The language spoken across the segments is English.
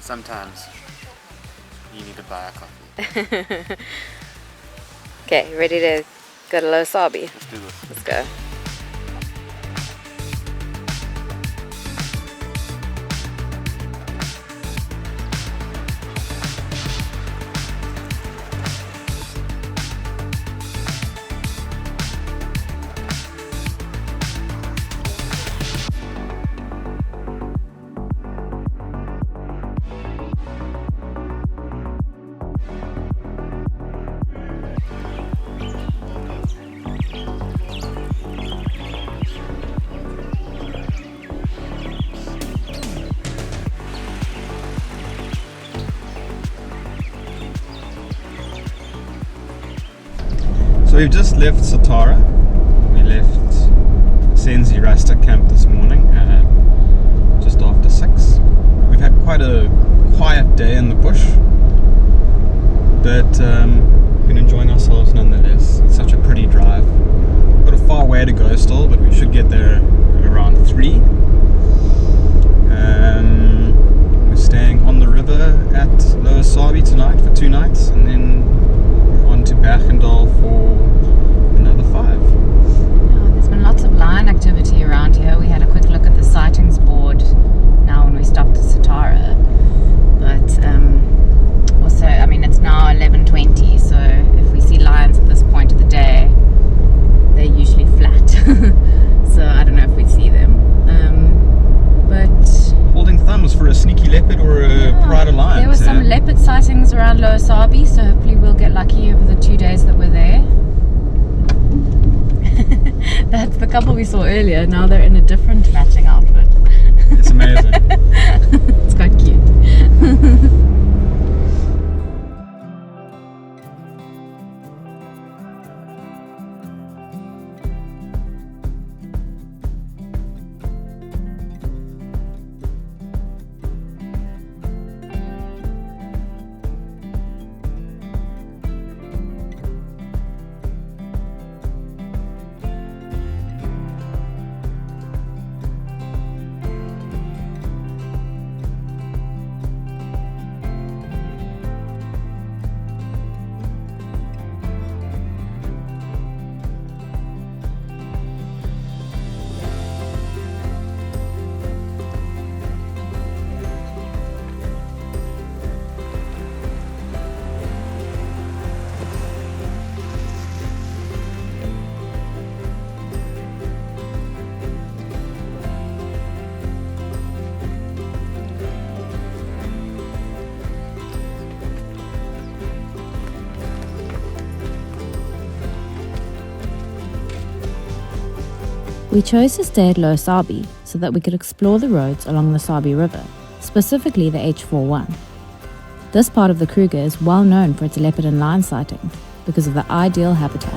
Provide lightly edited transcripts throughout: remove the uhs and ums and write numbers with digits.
sometimes you need to buy a coffee. Okay, ready to go to Lower Sabie? Let's do this. Let's go. So we've just left Satara. We left Tsendze Rasta camp this morning at just after 6. We've had quite a quiet day in the bush, but been enjoying ourselves nonetheless. It's such a pretty drive. Got a far way to go still, but we should get there around 3. We're staying on the river at Lower Sabie tonight for 2 nights, and then on to Bergendal for another 5. There's been lots of lion activity around here. We had a quick look at the sightings board now when we stopped at Satara. But also, I mean, it's now 11:20, so if we see lions at this point of the day, they're usually flat. So I don't know if we'd see them. But Holding thumbs for a sneaky leopard or a pride of lions. there were some leopard sightings around Lower Sabie, so hopefully we'll get lucky over the 2 days that we're there. That's the couple we saw earlier. Now they're in a different matching outfit. It's amazing. It's quite cute. We chose to stay at Lower Sabie so that we could explore the roads along the Sabi River, specifically the H41. This part of the Kruger is well known for its leopard and lion sightings because of the ideal habitat.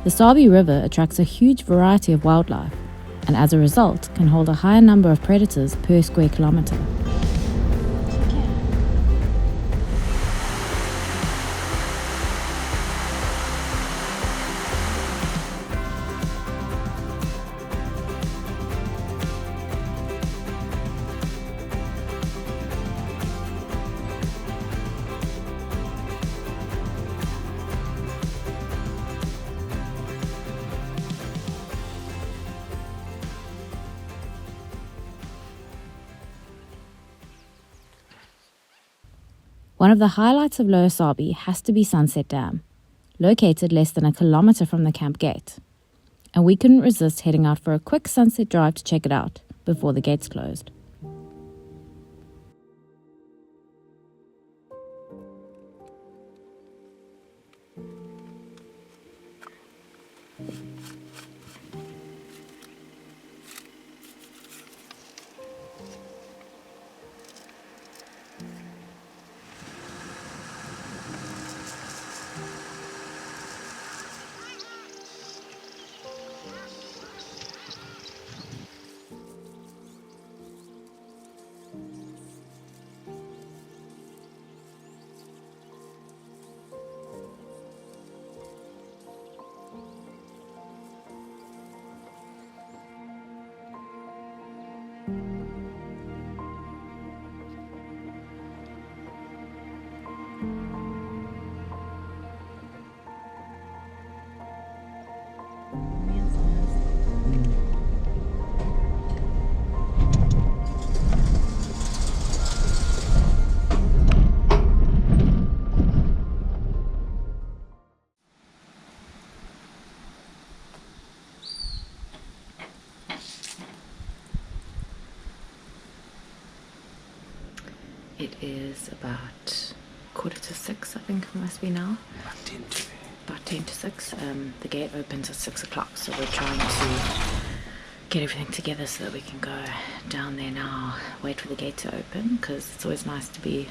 The Sabi River attracts a huge variety of wildlife, and as a result can hold a higher number of predators per square kilometre. One of the highlights of Lower Sabie has to be Sunset Dam, located less than a kilometre from the camp gate. And we couldn't resist heading out for a quick sunset drive to check it out before the gates closed. It is about 5:45, I think it must be now. About 10 to 6. The gate opens at 6 o'clock, so we're trying to get everything together so that we can go down there now, wait for the gate to open, because it's always nice to be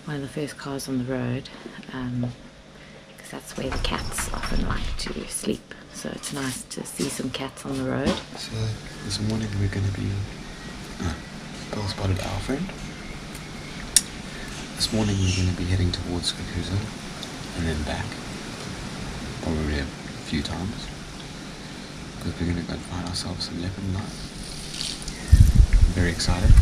one of the first cars on the road, because that's where the cats often like to sleep. So it's nice to see some cats on the road. So this morning we're going to be Bill spotted our friend. This morning we're going to be heading towards Skukuza and then back, probably a few times, because we're going to go and find ourselves some leopard and lion. I'm very excited.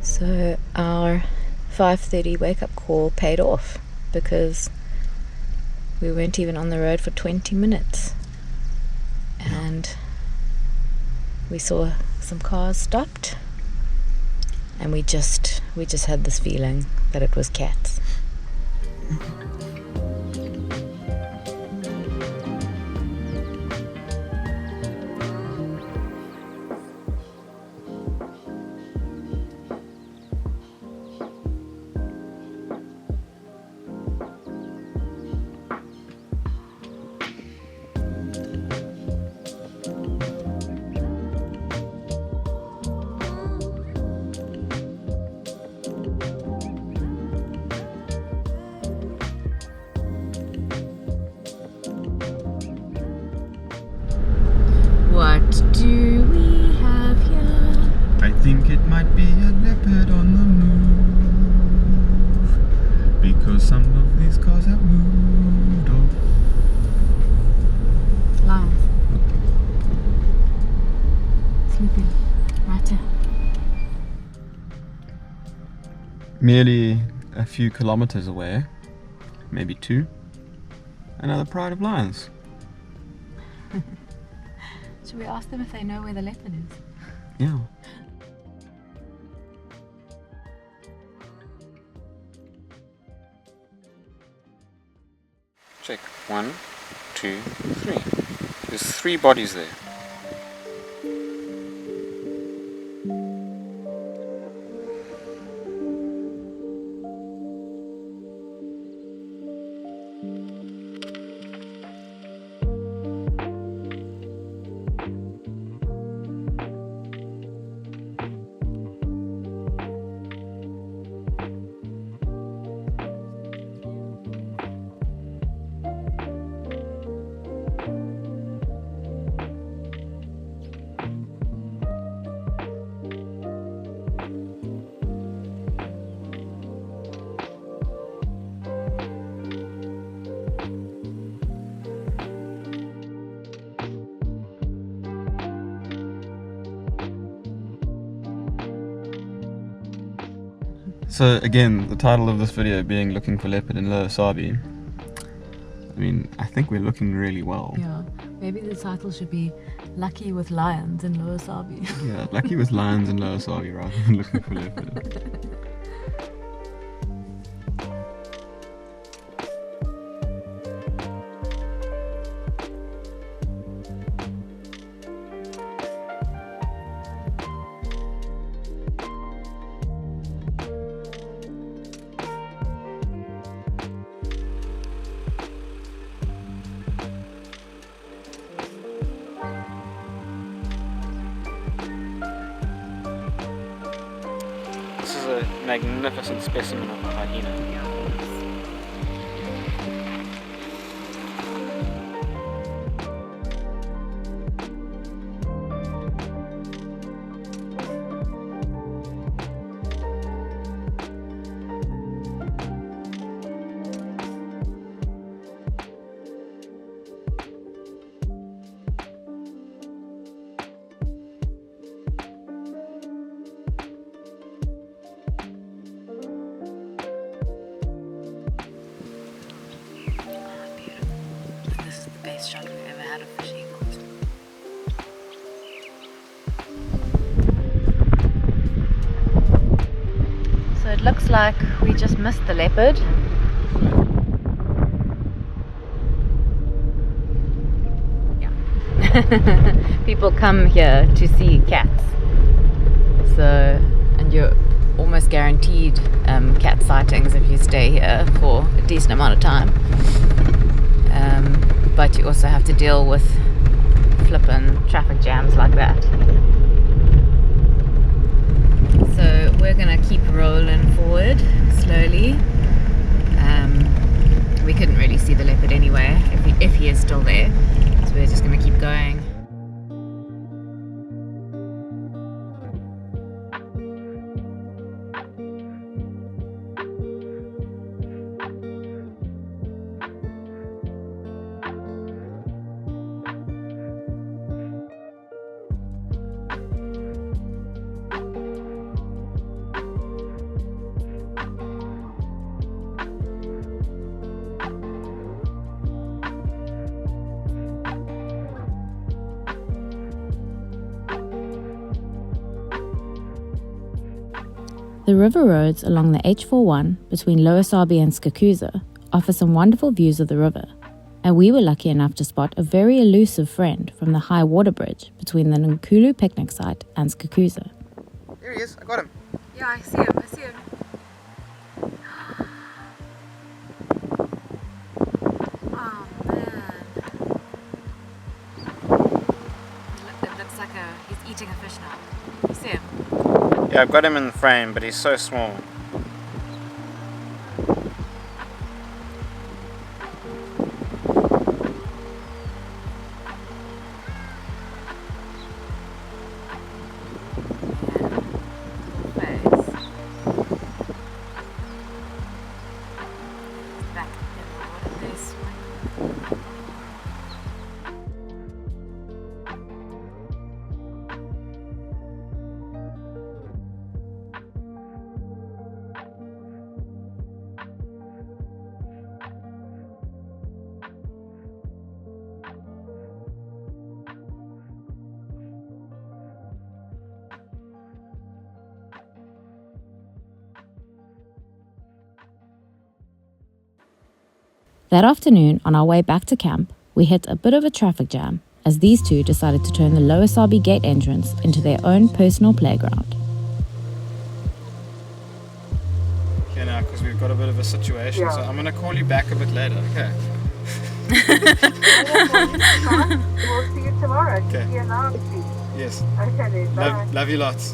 So our 5:30 wake-up call paid off, because we weren't even on the road for 20 minutes and we saw some cars stopped, and we just had this feeling that it was cats. What do we have here? I think it might be a leopard on the move, because some of these cars have moved off. Lion. Sleeping. Right here. Merely a few kilometers away, maybe 2, another pride of lions. Should we ask them if they know where the leopard is? Yeah. Check. 1, 2, 3. There's 3 bodies there. So again, the title of this video being Looking for Leopard in Lower Sabie. I mean, I think we're looking really well. Yeah, maybe the title should be Lucky with Lions in Lower Sabie. Yeah, lucky with lions in Lower Sabie rather than looking for leopard. This is a magnificent specimen of a hyena. best shot we've ever had of fish eagles. So it looks like we just missed the leopard. Yeah. People come here to see cats. So, and you're almost guaranteed cat sightings if you stay here for a decent amount of time. But you also have to deal with flippin' traffic jams like that. So we're gonna keep rolling forward slowly. We couldn't really see the leopard anyway, if he is still there. So we're just gonna keep going. The river roads along the H41 between Lower Sabie and Skukuza offer some wonderful views of the river, and we were lucky enough to spot a very elusive friend from the high water bridge between the Nkulu picnic site and Skukuza. Here he is, I got him. Yeah, I see him. Oh man. It looks like he's eating a fish now. You see him? Yeah, I've got him in the frame, but he's so small. That afternoon, on our way back to camp, we hit a bit of a traffic jam as these two decided to turn the Lower Sabie gate entrance into their own personal playground. Okay, now, because we've got a bit of a situation, so I'm going to call you back a bit later, okay? We'll see you tomorrow. Okay. See you now, please. Yes. Okay, then. Bye. Love you lots.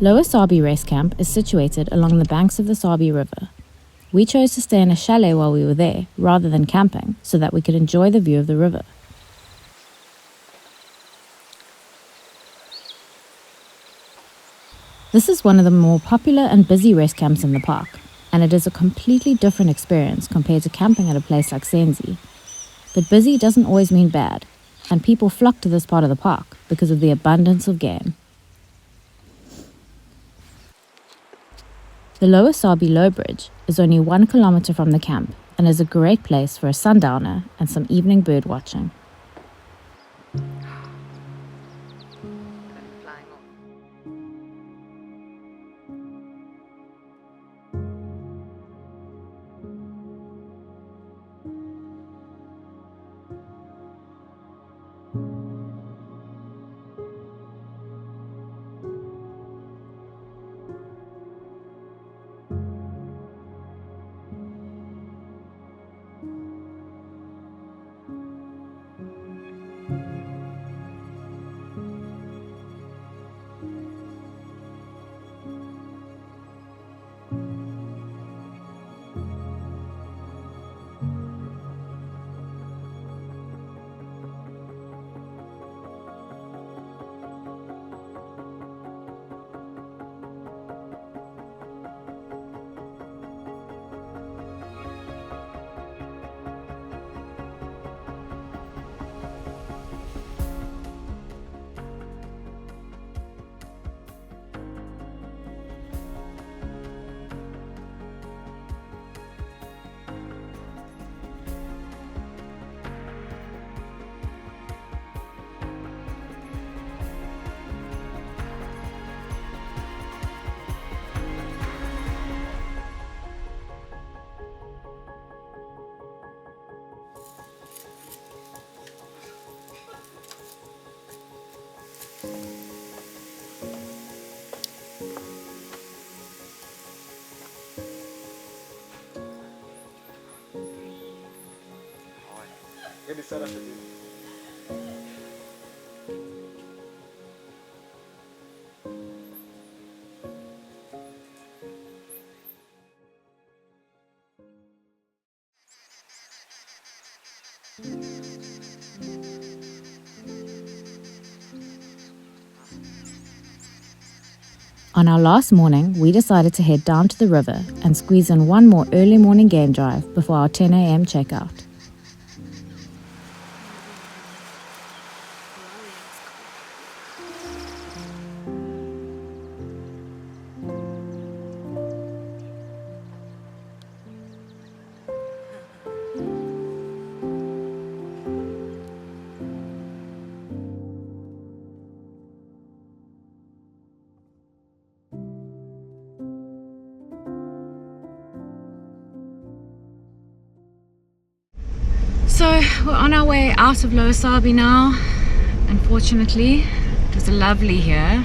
Lower Sabie Race Camp is situated along the banks of the Sabi River. We chose to stay in a chalet while we were there, rather than camping, so that we could enjoy the view of the river. This is one of the more popular and busy rest camps in the park, and it is a completely different experience compared to camping at a place like Tsendze. But busy doesn't always mean bad, and people flock to this part of the park because of the abundance of game. The Lower Sabie low bridge is only 1 kilometer from the camp and is a great place for a sundowner and some evening bird watching. On our last morning, we decided to head down to the river and squeeze in one more early morning game drive before our 10 a.m. checkout. So we're on our way out of Lower Sabie now. Unfortunately, it was lovely here.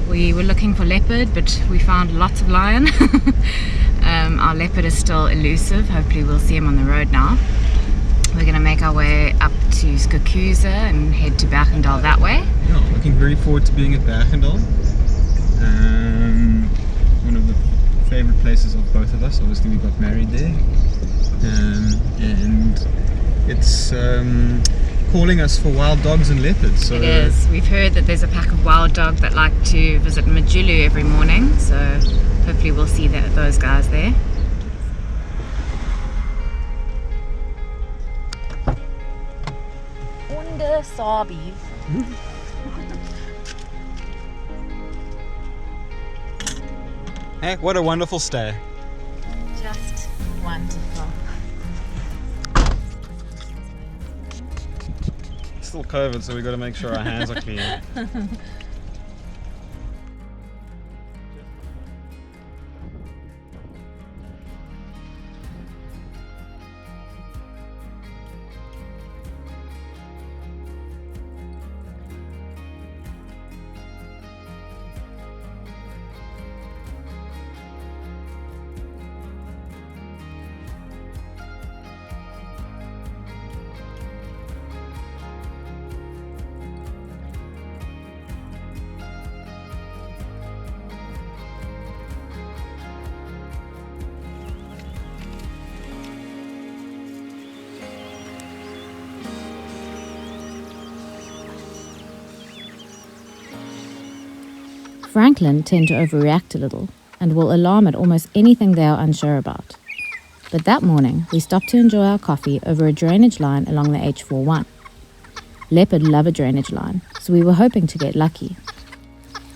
We were looking for leopard, but we found lots of lion. Our leopard is still elusive. Hopefully we'll see him on the road now. We're going to make our way up to Skukuza and head to Bergendal that way. Yeah, looking very forward to being at Bergendal. One of the favorite places of both of us. Obviously we got married there. And it's calling us for wild dogs and leopards. So it is. We've heard that there's a pack of wild dogs that like to visit Majulu every morning, so hopefully we'll see those guys there. Lower Sabie. Hey, what a wonderful stay. Just wonderful. It's still COVID, so we've got to make sure our hands are clean. Franklin tend to overreact a little and will alarm at almost anything they are unsure about. But that morning, we stopped to enjoy our coffee over a drainage line along the H41. Leopard love a drainage line, so we were hoping to get lucky.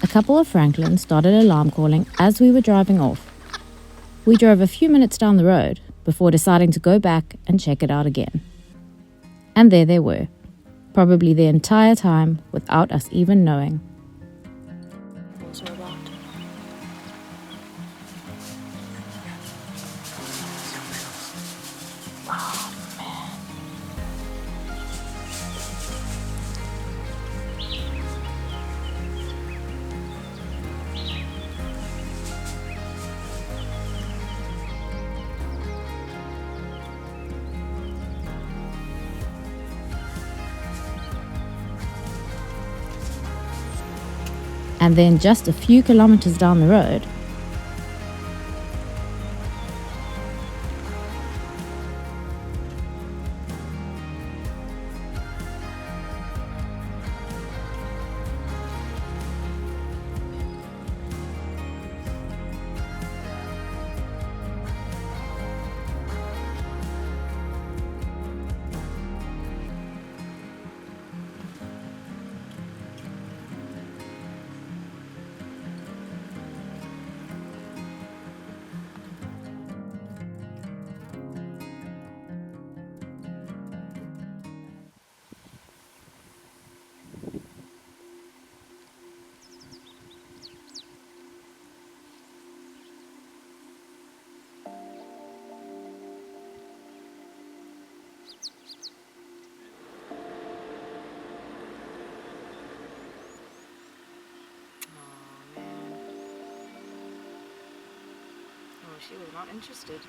A couple of Franklins started alarm calling as we were driving off. We drove a few minutes down the road before deciding to go back and check it out again. And there they were, probably the entire time without us even knowing. And then just a few kilometers down the road, she was not interested.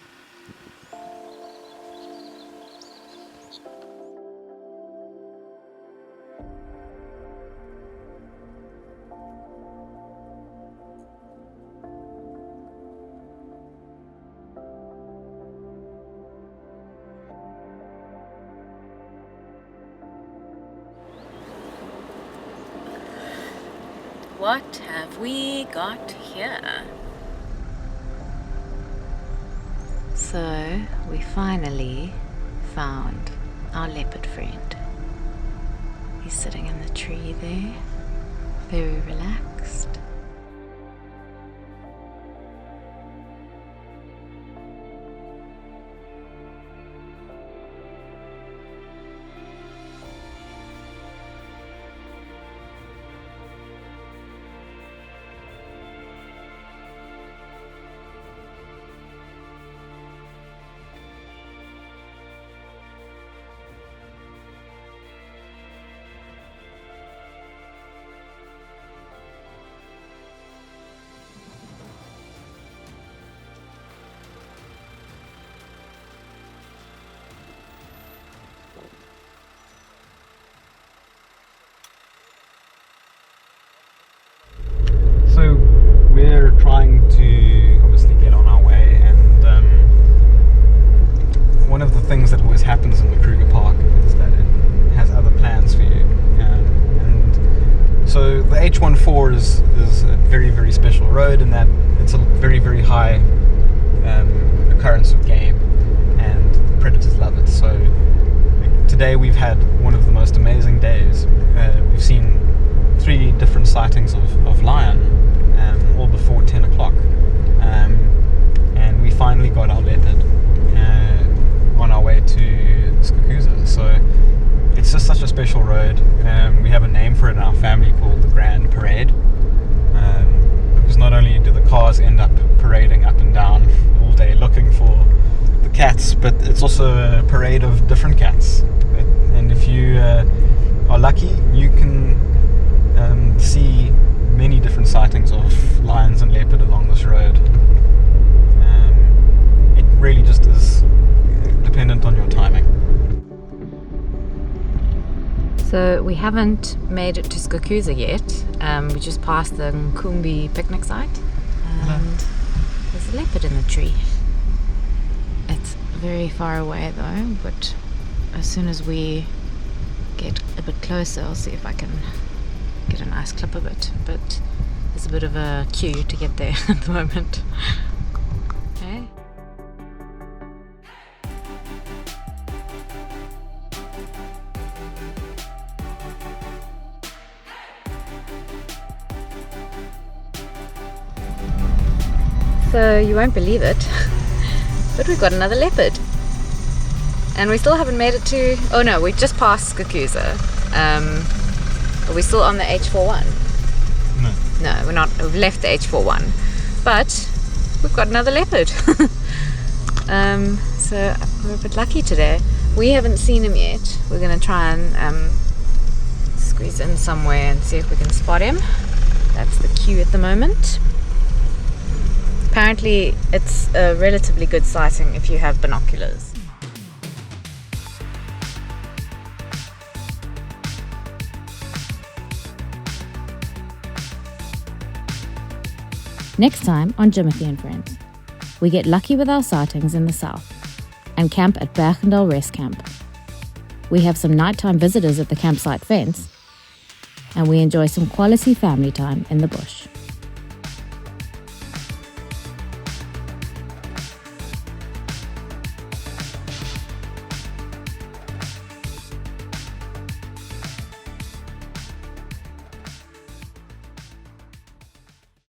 What have we got here? So we finally found our leopard friend. He's sitting in the tree there, very relaxed. So we're trying to obviously get on our way, and one of the things that always happens in the Kruger Park is that it has other plans for you. And so the H14 is a very, very special road in that it's a very, very high occurrence of game, and predators love it. So today we've had one of the most amazing days. We've seen 3 different sightings of lion, all before 10 o'clock, and we finally got our leopard on our way to Skukuza. So it's just such a special road. We have a name for it in our family called the Grand Parade, because not only do the cars end up parading up and down all day looking for the cats, but it's also a parade of different cats. And if you are lucky, you can see many different sightings of lions and leopard along this road. It really just is dependent on your timing. So we haven't made it to Skukuza yet. We just passed the Nkumbi picnic site, and there's a leopard in the tree. It's very far away though, but as soon as we get a bit closer, I'll see if I can get a nice clip of it. But There's a bit of a queue to get there at the moment. Okay. So you won't believe it, but we've got another leopard. And we still haven't made it to... Oh no, we just passed Skukuza. But we're still on the H41. No, we're not. We've left the H41. But we've got another leopard. So we're a bit lucky today. We haven't seen him yet. We're going to try and squeeze in somewhere and see if we can spot him. That's the queue at the moment. Apparently it's a relatively good sighting if you have binoculars. Next time on Jimnothy and Friends, we get lucky with our sightings in the south and camp at Bergendal Rest Camp. We have some nighttime visitors at the campsite fence, and we enjoy some quality family time in the bush.